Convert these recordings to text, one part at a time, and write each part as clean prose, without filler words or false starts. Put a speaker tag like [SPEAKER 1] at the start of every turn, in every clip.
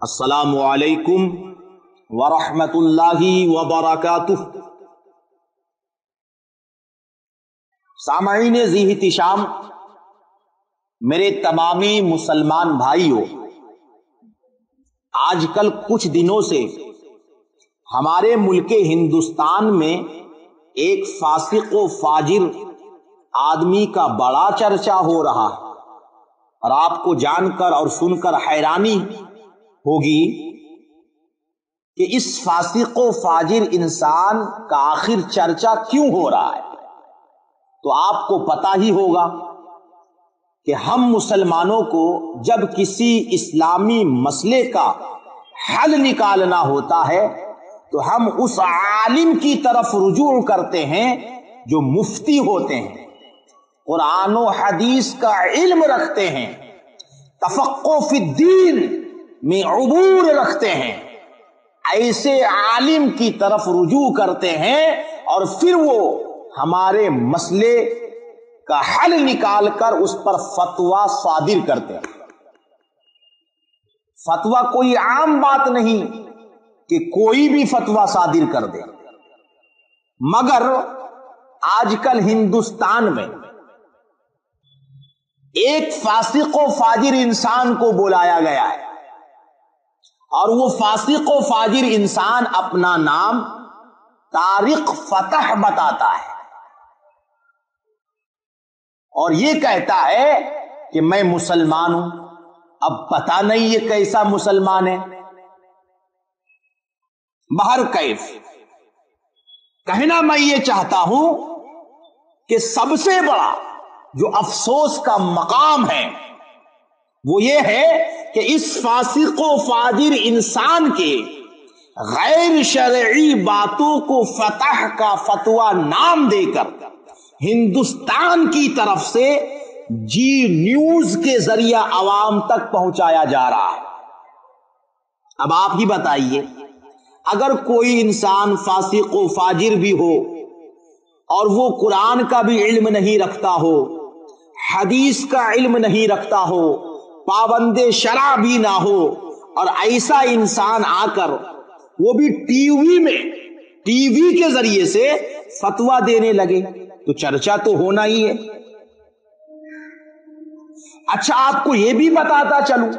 [SPEAKER 1] السلام علیکم ورحمۃ اللہ وبرکاتہ۔ سامعین ذی احتشام، میرے تمامی مسلمان بھائیوں، آج کل کچھ دنوں سے ہمارے ملک ہندوستان میں ایک فاسق و فاجر آدمی کا بڑا چرچا ہو رہا ہے، اور آپ کو جان کر اور سن کر حیرانی ہوگی کہ اس فاسق و فاجر انسان کا آخر چرچا کیوں ہو رہا ہے۔ تو آپ کو پتا ہی ہوگا کہ ہم مسلمانوں کو جب کسی اسلامی مسئلے کا حل نکالنا ہوتا ہے تو ہم اس عالم کی طرف رجوع کرتے ہیں جو مفتی ہوتے ہیں، قرآن و حدیث کا علم رکھتے ہیں، تفقہ فی الدین میں عبور رکھتے ہیں۔ ایسے عالم کی طرف رجوع کرتے ہیں اور پھر وہ ہمارے مسئلے کا حل نکال کر اس پر فتویٰ صادر کرتے ہیں۔ فتویٰ کوئی عام بات نہیں کہ کوئی بھی فتویٰ صادر کر دے، مگر آج کل ہندوستان میں ایک فاسق و فاجر انسان کو بلایا گیا ہے، اور وہ فاسق و فاجر انسان اپنا نام طارق فتح بتاتا ہے، اور یہ کہتا ہے کہ میں مسلمان ہوں۔ اب پتہ نہیں یہ کیسا مسلمان ہے۔ بہرکیف کہنا میں یہ چاہتا ہوں کہ سب سے بڑا جو افسوس کا مقام ہے وہ یہ ہے کہ اس فاسق و فاجر انسان کے غیر شرعی باتوں کو فتح کا فتویٰ نام دے کر ہندوستان کی طرف سے جی نیوز کے ذریعہ عوام تک پہنچایا جا رہا ہے۔ اب آپ ہی بتائیے، اگر کوئی انسان فاسق و فاجر بھی ہو اور وہ قرآن کا بھی علم نہیں رکھتا ہو، حدیث کا علم نہیں رکھتا ہو، پابند شرع بھی نہ ہو، اور ایسا انسان آ کر وہ بھی ٹی وی کے ذریعے سے فتویٰ دینے لگے تو چرچا تو ہونا ہی ہے۔ اچھا، آپ کو یہ بھی بتاتا چلوں،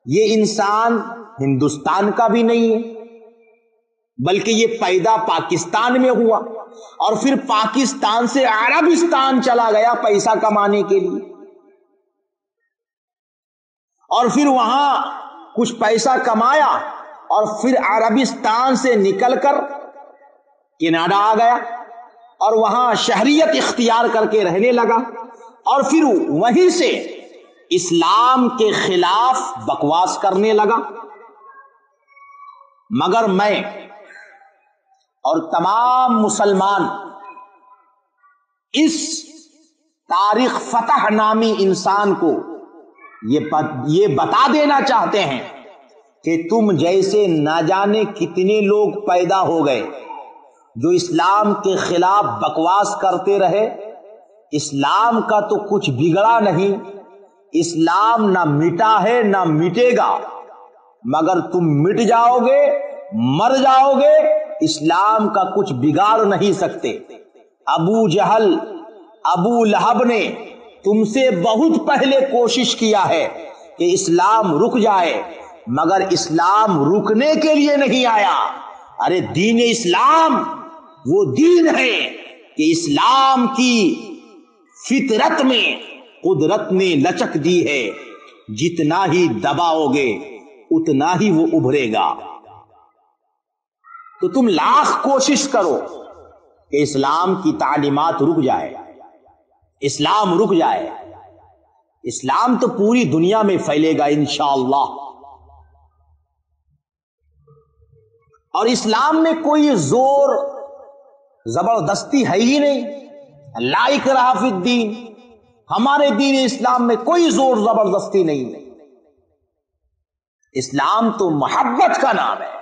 [SPEAKER 1] یہ انسان ہندوستان کا بھی نہیں ہے، بلکہ یہ پیدا پاکستان میں ہوا اور پھر پاکستان سے عربستان چلا گیا پیسہ کمانے کے لیے، اور پھر وہاں کچھ پیسہ کمایا اور پھر عربستان سے نکل کر کینیڈا آ گیا اور وہاں شہریت اختیار کر کے رہنے لگا، اور پھر وہیں سے اسلام کے خلاف بکواس کرنے لگا۔ مگر میں اور تمام مسلمان اس طارق فتح نامی انسان کو یہ بتا دینا چاہتے ہیں کہ تم جیسے نہ جانے کتنے لوگ پیدا ہو گئے جو اسلام کے خلاف بکواس کرتے رہے۔ اسلام کا تو کچھ بگڑا نہیں، اسلام نہ مٹا ہے نہ مٹے گا، مگر تم مٹ جاؤ گے، مر جاؤ گے، اسلام کا کچھ بگاڑ نہیں سکتے۔ ابو جہل، ابو لہب نے تم سے بہت پہلے کوشش کیا ہے کہ اسلام رک جائے، مگر اسلام رکنے کے لیے نہیں آیا۔ ارے دین اسلام وہ دین ہے کہ اسلام کی فطرت میں قدرت نے لچک دی ہے، جتنا ہی دباؤ گے اتنا ہی وہ ابھرے گا۔ تو تم لاکھ کوشش کرو کہ اسلام کی تعلیمات رک جائے، اسلام رک جائے، اسلام تو پوری دنیا میں پھیلے گا انشاءاللہ۔ اور اسلام میں کوئی زور زبردستی ہے ہی نہیں، لا اکراہ فی الدین، ہمارے دین اسلام میں کوئی زور زبردستی نہیں ہے۔ اسلام تو محبت کا نام ہے،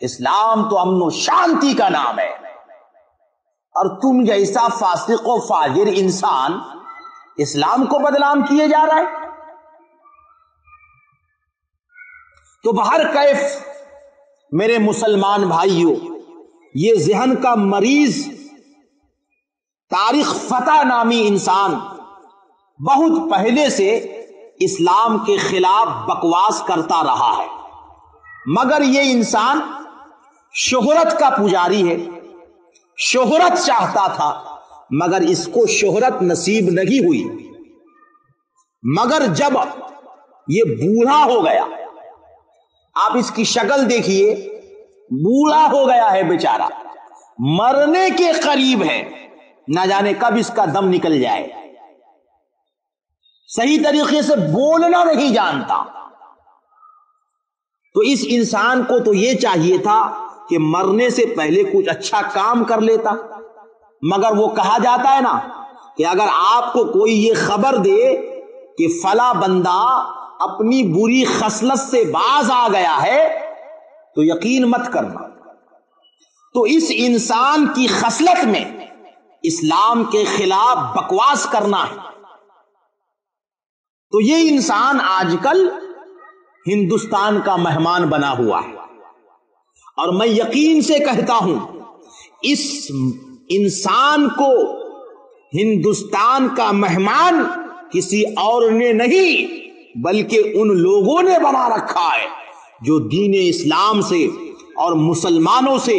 [SPEAKER 1] اسلام تو امن و شانتی کا نام ہے، اور تم جیسا فاسق و فاجر انسان اسلام کو بدنام کیے جا رہا ہے۔ تو بہر کیف میرے مسلمان بھائیوں، یہ ذہن کا مریض طارق فتح نامی انسان بہت پہلے سے اسلام کے خلاف بکواس کرتا رہا ہے، مگر یہ انسان شہرت کا پجاری ہے، شہرت چاہتا تھا مگر اس کو شہرت نصیب نہیں ہوئی۔ مگر جب یہ بوڑھا ہو گیا، آپ اس کی شکل دیکھیے، بوڑھا ہو گیا ہے بیچارہ، مرنے کے قریب ہے، نہ جانے کب اس کا دم نکل جائے، صحیح طریقے سے بولنا نہیں جانتا۔ تو اس انسان کو تو یہ چاہیے تھا کہ مرنے سے پہلے کچھ اچھا کام کر لیتا، مگر وہ کہا جاتا ہے نا کہ اگر آپ کو کوئی یہ خبر دے کہ فلاں بندہ اپنی بری خصلت سے باز آ گیا ہے تو یقین مت کرنا۔ تو اس انسان کی خصلت میں اسلام کے خلاف بکواس کرنا ہے۔ تو یہ انسان آج کل ہندوستان کا مہمان بنا ہوا ہے، اور میں یقین سے کہتا ہوں اس انسان کو ہندوستان کا مہمان کسی اور نے نہیں بلکہ ان لوگوں نے بنا رکھا ہے جو دین اسلام سے اور مسلمانوں سے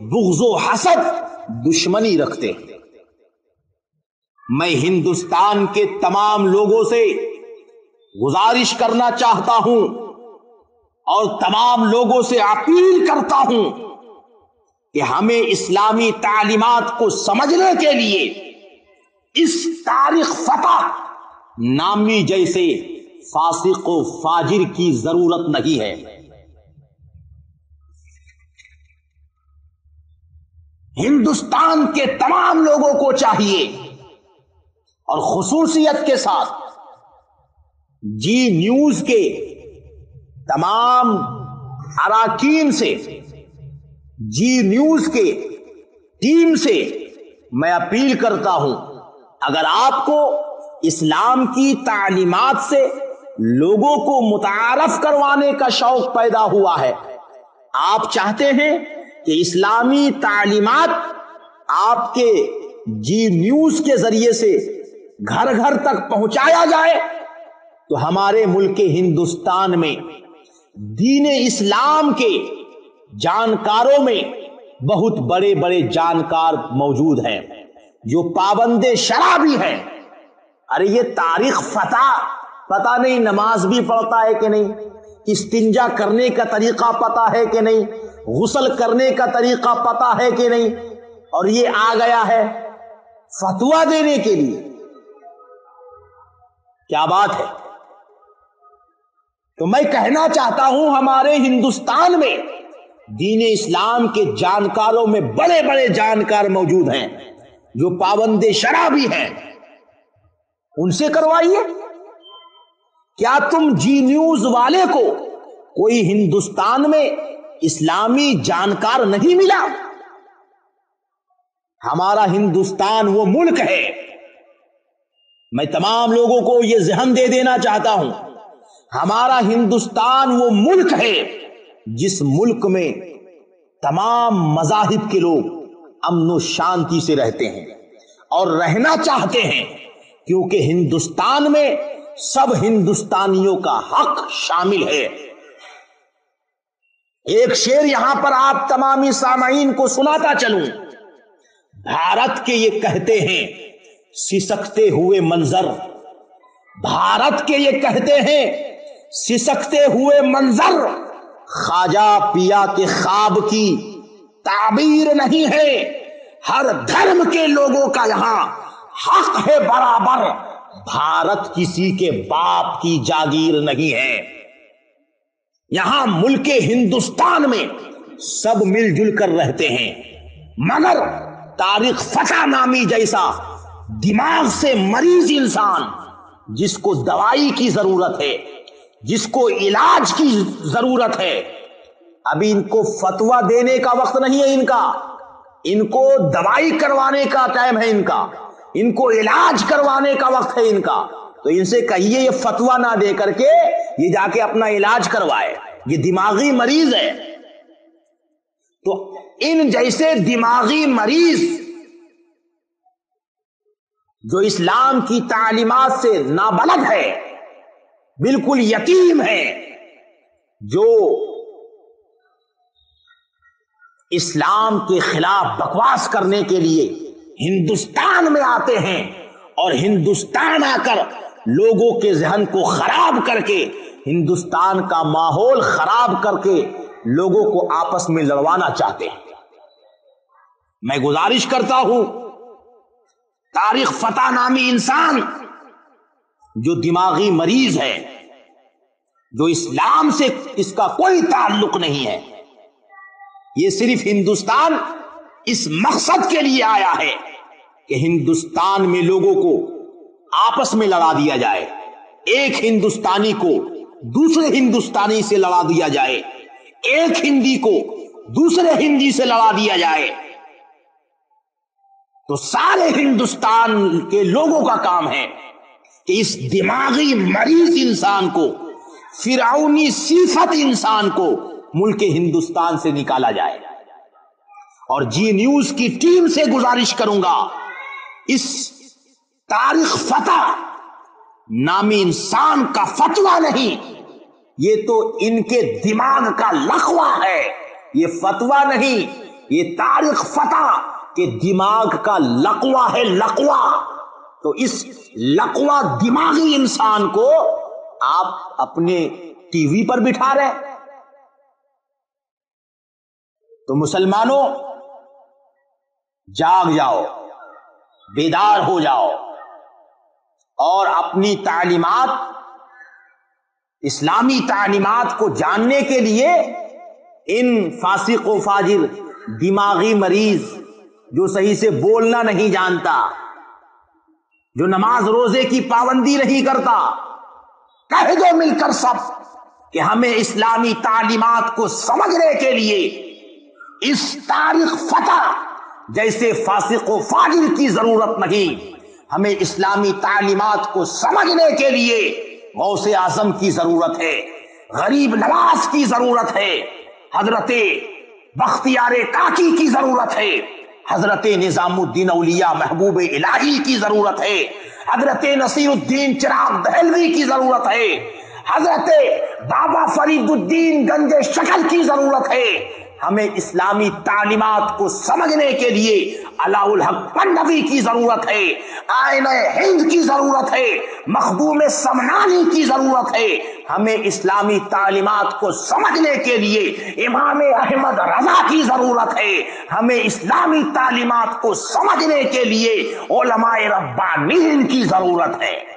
[SPEAKER 1] بغض و حسد، دشمنی رکھتے ہیں۔ میں ہندوستان کے تمام لوگوں سے گزارش کرنا چاہتا ہوں اور تمام لوگوں سے اپیل کرتا ہوں کہ ہمیں اسلامی تعلیمات کو سمجھنے کے لیے اس طارق فتح نامی جیسے فاسق و فاجر کی ضرورت نہیں ہے۔ ہندوستان کے تمام لوگوں کو چاہیے، اور خصوصیت کے ساتھ جی نیوز کے تمام اراکین سے، جی نیوز کے ٹیم سے میں اپیل کرتا ہوں، اگر آپ کو اسلام کی تعلیمات سے لوگوں کو متعارف کروانے کا شوق پیدا ہوا ہے، آپ چاہتے ہیں کہ اسلامی تعلیمات آپ کے جی نیوز کے ذریعے سے گھر گھر تک پہنچایا جائے، تو ہمارے ملک ہندوستان میں دین اسلام کے جانکاروں میں بہت بڑے بڑے جانکار موجود ہیں جو پابند شرع بھی ہیں۔ ارے یہ طارق فتح پتہ نہیں نماز بھی پڑھتا ہے کہ نہیں، استنجا کرنے کا طریقہ پتہ ہے کہ نہیں، غسل کرنے کا طریقہ پتہ ہے کہ نہیں، اور یہ آ گیا ہے فتویٰ دینے کے لیے۔ کیا بات ہے! تو میں کہنا چاہتا ہوں ہمارے ہندوستان میں دین اسلام کے جانکاروں میں بڑے بڑے جانکار موجود ہیں جو پابند شرع بھی ہیں، ان سے کروائیے۔ کیا تم جی نیوز والے کو کوئی ہندوستان میں اسلامی جانکار نہیں ملا؟ ہمارا ہندوستان وہ ملک ہے، میں تمام لوگوں کو یہ ذہن دے دینا چاہتا ہوں، ہمارا ہندوستان وہ ملک ہے جس ملک میں تمام مذاہب کے لوگ امن و شانتی سے رہتے ہیں اور رہنا چاہتے ہیں، کیونکہ ہندوستان میں سب ہندوستانیوں کا حق شامل ہے۔ ایک شعر یہاں پر آپ تمامی سامعین کو سناتا چلوں۔ بھارت کے یہ کہتے ہیں سسکتے ہوئے منظر، بھارت کے یہ کہتے ہیں سسکتے ہوئے منظر، خواجہ پیا کے خواب کی تعبیر نہیں ہے، ہر دھرم کے لوگوں کا یہاں حق ہے برابر، بھارت کسی کے باپ کی جاگیر نہیں ہے۔ یہاں ملک ہندوستان میں سب مل جل کر رہتے ہیں، مگر طارق فتح نامی جیسا دماغ سے مریض انسان جس کو دوائی کی ضرورت ہے، جس کو علاج کی ضرورت ہے، ابھی ان کو فتویٰ دینے کا وقت نہیں ہے، ان کو دوائی کروانے کا ٹائم ہے، ان کو علاج کروانے کا وقت ہے ان کا۔ تو ان سے کہیے یہ فتویٰ نہ دے کر کے یہ جا کے اپنا علاج کروائے۔ یہ دماغی مریض ہے۔ تو ان جیسے دماغی مریض جو اسلام کی تعلیمات سے نابلد ہے، بالکل یتیم ہے، جو اسلام کے خلاف بکواس کرنے کے لیے ہندوستان میں آتے ہیں اور ہندوستان آ کر لوگوں کے ذہن کو خراب کر کے، ہندوستان کا ماحول خراب کر کے لوگوں کو آپس میں لڑوانا چاہتے ہیں۔ میں گزارش کرتا ہوں، طارق فتح نامی انسان جو دماغی مریض ہے، جو اسلام سے اس کا کوئی تعلق نہیں ہے، یہ صرف ہندوستان اس مقصد کے لیے آیا ہے کہ ہندوستان میں لوگوں کو آپس میں لڑا دیا جائے، ایک ہندوستانی کو دوسرے ہندوستانی سے لڑا دیا جائے، ایک ہندی کو دوسرے ہندی سے لڑا دیا جائے۔ تو سارے ہندوستان کے لوگوں کا کام ہے کہ اس دماغی مریض انسان کو، فرعونی صفت انسان کو ملک ہندوستان سے نکالا جائے۔ اور جی نیوز کی ٹیم سے گزارش کروں گا، اس طارق فتح نامی انسان کا فتویٰ نہیں، یہ تو ان کے دماغ کا لقوہ ہے، یہ فتویٰ نہیں، یہ طارق فتح کے دماغ کا لقوہ ہے، لقوہ۔ تو اس لقوہ دماغی انسان کو آپ اپنے ٹی وی پر بٹھا رہے۔ تو مسلمانوں، جاگ جاؤ، بیدار ہو جاؤ، اور اپنی تعلیمات، اسلامی تعلیمات کو جاننے کے لیے ان فاسق و فاجر دماغی مریض جو صحیح سے بولنا نہیں جانتا، جو نماز روزے کی پابندی نہیں کرتا، کہہ دو مل کر سب کہ ہمیں اسلامی تعلیمات کو سمجھنے کے لیے اس طارق فتح جیسے فاسق و فاجر کی ضرورت نہیں، ہمیں اسلامی تعلیمات کو سمجھنے کے لیے غوث اعظم کی ضرورت ہے، غریب نواز کی ضرورت ہے، حضرت بختیار کاکی کی ضرورت ہے، حضرت نظام الدین اولیاء محبوب الہی کی ضرورت ہے، حضرت نصیر الدین چراغ دہلوی کی ضرورت ہے، حضرت بابا فرید الدین گنج شکل کی ضرورت ہے۔ ہمیں اسلامی تعلیمات کو سمجھنے کے لیے علاء الحق پنڈوی کی ضرورت ہے، آئینہ ہند کی ضرورت ہے، مخدوم سمنانی کی ضرورت ہے۔ ہمیں اسلامی تعلیمات کو سمجھنے کے لیے امام احمد رضا کی ضرورت ہے، ہمیں اسلامی تعلیمات کو سمجھنے کے لیے علماء ربانیین کی ضرورت ہے۔